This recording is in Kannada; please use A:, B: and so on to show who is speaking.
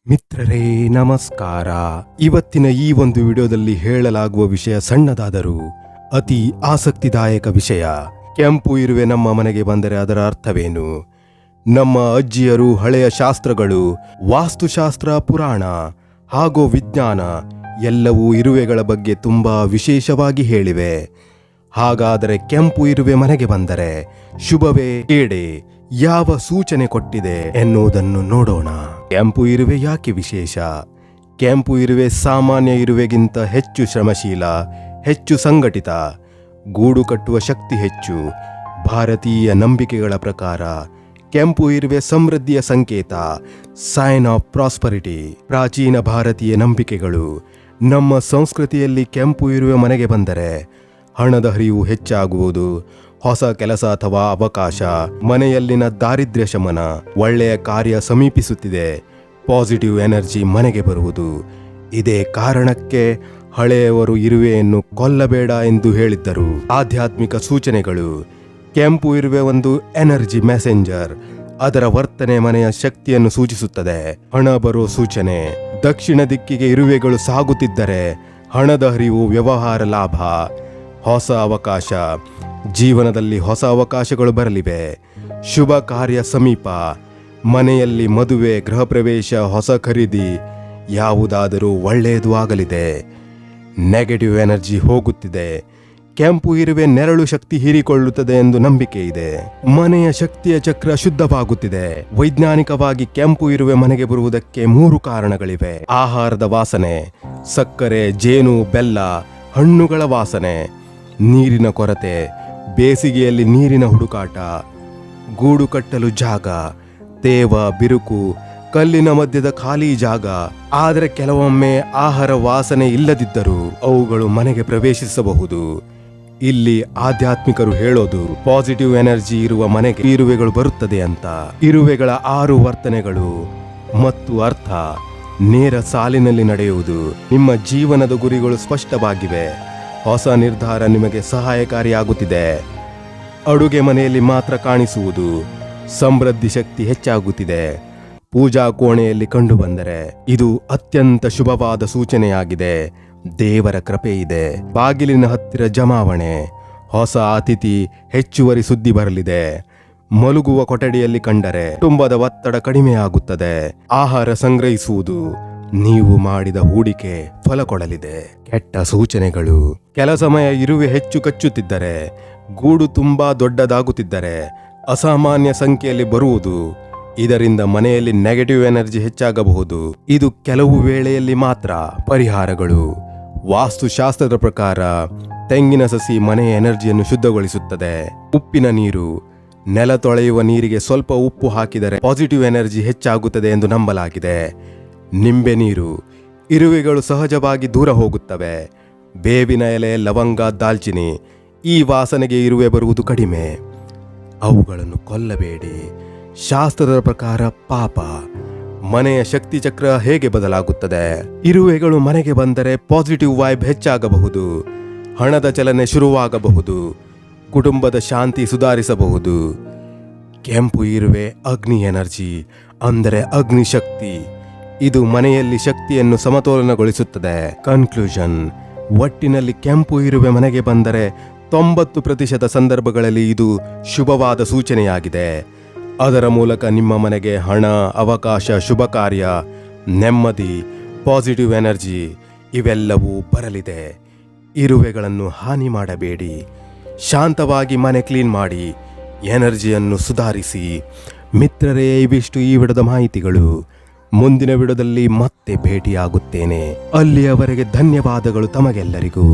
A: ಮಿತ್ರರೇ ನಮಸ್ಕಾರ. ಇವತ್ತಿನ ಈ ಒಂದು ವಿಡಿಯೋದಲ್ಲಿ ಹೇಳಲಾಗುವ ವಿಷಯ ಸಣ್ಣದಾದರೂ ಅತಿ ಆಸಕ್ತಿದಾಯಕ ವಿಷಯ. ಕೆಂಪು ಇರುವೆ ನಮ್ಮ ಮನೆಗೆ ಬಂದರೆ ಅದರ ಅರ್ಥವೇನು? ನಮ್ಮ ಅಜ್ಜಿಯರು ಹಳೆಯ ಶಾಸ್ತ್ರಗಳು, ವಾಸ್ತುಶಾಸ್ತ್ರ, ಪುರಾಣ ಹಾಗೂ ವಿಜ್ಞಾನ ಎಲ್ಲವೂ ಇರುವೆಗಳ ಬಗ್ಗೆ ತುಂಬಾ ವಿಶೇಷವಾಗಿ ಹೇಳಿವೆ. ಹಾಗಾದರೆ ಕೆಂಪು ಇರುವೆ ಮನೆಗೆ ಬಂದರೆ ಶುಭವೇ ಕೇಡೆ, ಯಾವ ಸೂಚನೆ ಕೊಟ್ಟಿದೆ ಎನ್ನುವುದನ್ನು ನೋಡೋಣ. ಕೆಂಪು ಇರುವೆ ಯಾಕೆ ವಿಶೇಷ? ಕೆಂಪು ಇರುವೆ ಸಾಮಾನ್ಯ ಇರುವೆಗಿಂತ ಹೆಚ್ಚು ಶ್ರಮಶೀಲ, ಹೆಚ್ಚು ಸಂಘಟಿತ, ಗೂಡು ಕಟ್ಟುವ ಶಕ್ತಿ ಹೆಚ್ಚು. ಭಾರತೀಯ ನಂಬಿಕೆಗಳ ಪ್ರಕಾರ ಕೆಂಪು ಇರುವೆ ಸಮೃದ್ಧಿಯ ಸಂಕೇತ, ಸೈನ್ ಆಫ್ ಪ್ರಾಸ್ಪರಿಟಿ. ಪ್ರಾಚೀನ ಭಾರತೀಯ ನಂಬಿಕೆಗಳು, ನಮ್ಮ ಸಂಸ್ಕೃತಿಯಲ್ಲಿ ಕೆಂಪು ಇರುವೆ ಮನೆಗೆ ಬಂದರೆ ಹಣದ ಹರಿವು ಹೆಚ್ಚಾಗುವುದು, ಹೊಸ ಕೆಲಸ ಅಥವಾ ಅವಕಾಶ, ಮನೆಯಲ್ಲಿನ ದಾರಿದ್ರ್ಯ ಶಮನ, ಒಳ್ಳೆಯ ಕಾರ್ಯ ಸಮೀಪಿಸುತ್ತಿದೆ, ಪಾಸಿಟಿವ್ ಎನರ್ಜಿ ಮನೆಗೆ ಬರುವುದು. ಇದೇ ಕಾರಣಕ್ಕೆ ಹಳೆಯವರು ಇರುವೆಯನ್ನು ಕೊಲ್ಲಬೇಡ ಎಂದು ಹೇಳಿದ್ದರು. ಆಧ್ಯಾತ್ಮಿಕ ಸೂಚನೆಗಳು, ಕೆಂಪು ಇರುವೆ ಒಂದು ಎನರ್ಜಿ ಮೆಸೆಂಜರ್. ಅದರ ವರ್ತನೆ ಮನೆಯ ಶಕ್ತಿಯನ್ನು ಸೂಚಿಸುತ್ತದೆ. ಹಣ ಬರೋ ಸೂಚನೆ, ದಕ್ಷಿಣ ದಿಕ್ಕಿಗೆ ಇರುವೆಗಳು ಸಾಗುತ್ತಿದ್ದರೆ ಹಣದ ಹರಿವು, ವ್ಯವಹಾರ ಲಾಭ, ಹೊಸ ಅವಕಾಶ, ಜೀವನದಲ್ಲಿ ಹೊಸ ಅವಕಾಶಗಳು ಬರಲಿವೆ. ಶುಭ ಕಾರ್ಯ ಸಮೀಪ, ಮನೆಯಲ್ಲಿ ಮದುವೆ, ಗೃಹ ಪ್ರವೇಶ, ಹೊಸ ಖರೀದಿ, ಯಾವುದಾದರೂ ಒಳ್ಳೆಯದು ಆಗಲಿದೆ. ನೆಗೆಟಿವ್ ಎನರ್ಜಿ ಹೋಗುತ್ತಿದೆ. ಕೆಂಪು ಇರುವೆ ನೆರಳು ಶಕ್ತಿ ಹೀರಿಕೊಳ್ಳುತ್ತದೆ ಎಂದು ನಂಬಿಕೆ ಇದೆ. ಮನೆಯ ಶಕ್ತಿಯ ಚಕ್ರ ಶುದ್ಧವಾಗುತ್ತಿದೆ. ವೈಜ್ಞಾನಿಕವಾಗಿ ಕೆಂಪು ಇರುವೆ ಮನೆಗೆ ಬರುವುದಕ್ಕೆ 3 ಕಾರಣಗಳಿವೆ. ಆಹಾರದ ವಾಸನೆ, ಸಕ್ಕರೆ, ಜೇನು, ಬೆಲ್ಲ, ಹಣ್ಣುಗಳ ವಾಸನೆ, ನೀರಿನ ಕೊರತೆ, ಬೇಸಿಗೆಯಲ್ಲಿ ನೀರಿನ ಹುಡುಕಾಟ, ಗೂಡು ಕಟ್ಟಲು ಜಾಗ, ತೇವ, ಬಿರುಕು, ಕಲ್ಲಿನ ಮಧ್ಯದ ಖಾಲಿ ಜಾಗ. ಆದರೆ ಕೆಲವೊಮ್ಮೆ ಆಹಾರ ವಾಸನೆ ಇಲ್ಲದಿದ್ದರೂ ಅವುಗಳು ಮನೆಗೆ ಪ್ರವೇಶಿಸಬಹುದು. ಇಲ್ಲಿ ಆಧ್ಯಾತ್ಮಿಕರು ಹೇಳೋದು, ಪಾಸಿಟಿವ್ ಎನರ್ಜಿ ಇರುವ ಮನೆಗೆ ಇರುವೆಗಳು ಬರುತ್ತದೆ ಅಂತ. ಇರುವೆಗಳ 6 ವರ್ತನೆಗಳು ಮತ್ತು ಅರ್ಥ. ನೇರ ಸಾಲಿನಲ್ಲಿ ನಡೆಯುವುದು, ನಿಮ್ಮ ಜೀವನದ ಗುರಿಗಳು ಸ್ಪಷ್ಟವಾಗಿವೆ, ಹೊಸ ನಿರ್ಧಾರ ನಿಮಗೆ ಸಹಾಯಕಾರಿಯಾಗುತ್ತಿದೆ. ಅಡುಗೆ ಮನೆಯಲ್ಲಿ ಮಾತ್ರ ಕಾಣಿಸುವುದು, ಸಮೃದ್ಧಿ ಶಕ್ತಿ ಹೆಚ್ಚಾಗುತ್ತಿದೆ. ಪೂಜಾ ಕೋಣೆಯಲ್ಲಿ ಕಂಡುಬಂದರೆ ಇದು ಅತ್ಯಂತ ಶುಭವಾದ ಸೂಚನೆಯಾಗಿದೆ. ದೇವರ ಕೃಪೆ ಇದೆ. ಬಾಗಿಲಿನ ಹತ್ತಿರ ಜಮಾವಣೆ, ಹೊಸ ಅತಿಥಿ, ಹೆಚ್ಚುವರಿ ಸುದ್ದಿ ಬರಲಿದೆ. ಮಲಗುವ ಕೊಠಡಿಯಲ್ಲಿ ಕಂಡರೆ ಕುಟುಂಬದ ಒತ್ತಡ ಕಡಿಮೆಯಾಗುತ್ತದೆ. ಆಹಾರ ಸಂಗ್ರಹಿಸುವುದು, ನೀವು ಮಾಡಿದ ಹೂಡಿಕೆ ಫಲ ಕೊಡಲಿದೆ. ಕೆಟ್ಟ ಸೂಚನೆಗಳು, ಕೆಲ ಸಮಯ ಇರುವೆ ಹೆಚ್ಚು ಕಚ್ಚುತ್ತಿದ್ದರೆ, ಗೂಡು ತುಂಬಾ ದೊಡ್ಡದಾಗುತ್ತಿದ್ದರೆ, ಅಸಾಮಾನ್ಯ ಸಂಖ್ಯೆಯಲ್ಲಿ ಬರುವುದು. ಇದರಿಂದ ಮನೆಯಲ್ಲಿ ನೆಗೆಟಿವ್ ಎನರ್ಜಿ ಹೆಚ್ಚಾಗಬಹುದು. ಇದು ಕೆಲವು ವೇಳೆಯಲ್ಲಿ ಮಾತ್ರ. ಪರಿಹಾರಗಳು, ವಾಸ್ತುಶಾಸ್ತ್ರದ ಪ್ರಕಾರ ತೆಂಗಿನ ಸಸಿ ಮನೆಯ ಎನರ್ಜಿಯನ್ನು ಶುದ್ಧಗೊಳಿಸುತ್ತದೆ. ಉಪ್ಪಿನ ನೀರು, ನೆಲ ತೊಳೆಯುವ ನೀರಿಗೆ ಸ್ವಲ್ಪ ಉಪ್ಪು ಹಾಕಿದರೆ ಪಾಸಿಟಿವ್ ಎನರ್ಜಿ ಹೆಚ್ಚಾಗುತ್ತದೆ ಎಂದು ನಂಬಲಾಗಿದೆ. ನಿಂಬೆ ನೀರು, ಇರುವೆಗಳು ಸಹಜವಾಗಿ ದೂರ ಹೋಗುತ್ತವೆ. ಬೇವಿನ ಎಲೆ, ಲವಂಗ, ದಾಲ್ಚಿನಿ, ಈ ವಾಸನೆಗೆ ಇರುವೆ ಬರುವುದು ಕಡಿಮೆ. ಅವುಗಳನ್ನು ಕೊಲ್ಲಬೇಡಿ. ಶಾಸ್ತ್ರದ ಪ್ರಕಾರ ಪಾಪ. ಮನೆಯ ಶಕ್ತಿ ಚಕ್ರ ಹೇಗೆ ಬದಲಾಗುತ್ತದೆ? ಇರುವೆಗಳು ಮನೆಗೆ ಬಂದರೆ ಪಾಸಿಟಿವ್ ವೈಬ್ ಹೆಚ್ಚಾಗಬಹುದು, ಹಣದ ಚಲನೆ ಶುರುವಾಗಬಹುದು, ಕುಟುಂಬದ ಶಾಂತಿ ಸುಧಾರಿಸಬಹುದು. ಕೆಂಪು ಇರುವೆ ಅಗ್ನಿ ಎನರ್ಜಿ, ಅಂದರೆ ಅಗ್ನಿ ಶಕ್ತಿ. ಇದು ಮನೆಯಲ್ಲಿ ಶಕ್ತಿಯನ್ನು ಸಮತೋಲನಗೊಳಿಸುತ್ತದೆ. ಕನ್ಕ್ಲೂಷನ್, ಒಟ್ಟಿನಲ್ಲಿ ಕೆಂಪು ಇರುವೆ ಮನೆಗೆ ಬಂದರೆ 90% ಸಂದರ್ಭಗಳಲ್ಲಿ ಇದು ಶುಭವಾದ ಸೂಚನೆಯಾಗಿದೆ. ಅದರ ಮೂಲಕ ನಿಮ್ಮ ಮನೆಗೆ ಹಣ, ಅವಕಾಶ, ಶುಭ ಕಾರ್ಯ, ನೆಮ್ಮದಿ, ಪಾಸಿಟಿವ್ ಎನರ್ಜಿ ಇವೆಲ್ಲವೂ ಬರಲಿದೆ. ಇರುವೆಗಳನ್ನು ಹಾನಿ ಮಾಡಬೇಡಿ. ಶಾಂತವಾಗಿ ಮನೆ ಕ್ಲೀನ್ ಮಾಡಿ, ಎನರ್ಜಿಯನ್ನು ಸುಧಾರಿಸಿ. ಮಿತ್ರರೇ, ಇವಿಷ್ಟು ಈ ವಿಡಿಯೋದ ಮಾಹಿತಿಗಳು. ಮುಂದಿನ ವಿಡಿಯೋದಲ್ಲಿ ಮತ್ತೆ ಭೇಟಿಯಾಗುತ್ತೇನೆ. ಅಲ್ಲಿಯವರೆಗೆ ಧನ್ಯವಾದಗಳು ತಮಗೆಲ್ಲರಿಗೂ.